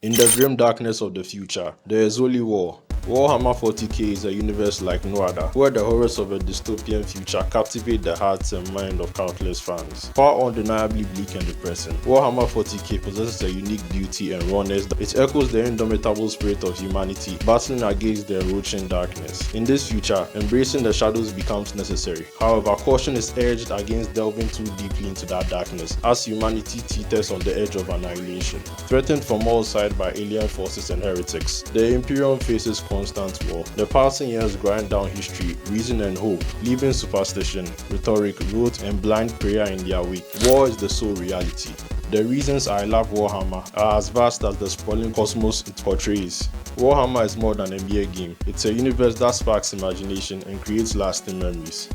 In the grim darkness of the future, there is only war. Warhammer 40k is a universe like no other, where the horrors of a dystopian future captivate the hearts and minds of countless fans. Far undeniably bleak and depressing, Warhammer 40k possesses a unique beauty and rawness that it echoes the indomitable spirit of humanity battling against the encroaching darkness. In this future, embracing the shadows becomes necessary. However, caution is urged against delving too deeply into that darkness, as humanity teeters on the edge of annihilation. Threatened from all sides by alien forces and heretics, the Imperium faces constant war. The passing years grind down history, reason and hope, leaving superstition, rhetoric, rote and blind prayer in their wake. War is the sole reality. The reasons I love Warhammer are as vast as the sprawling cosmos it portrays. Warhammer is more than a mere game. It's a universe that sparks imagination and creates lasting memories.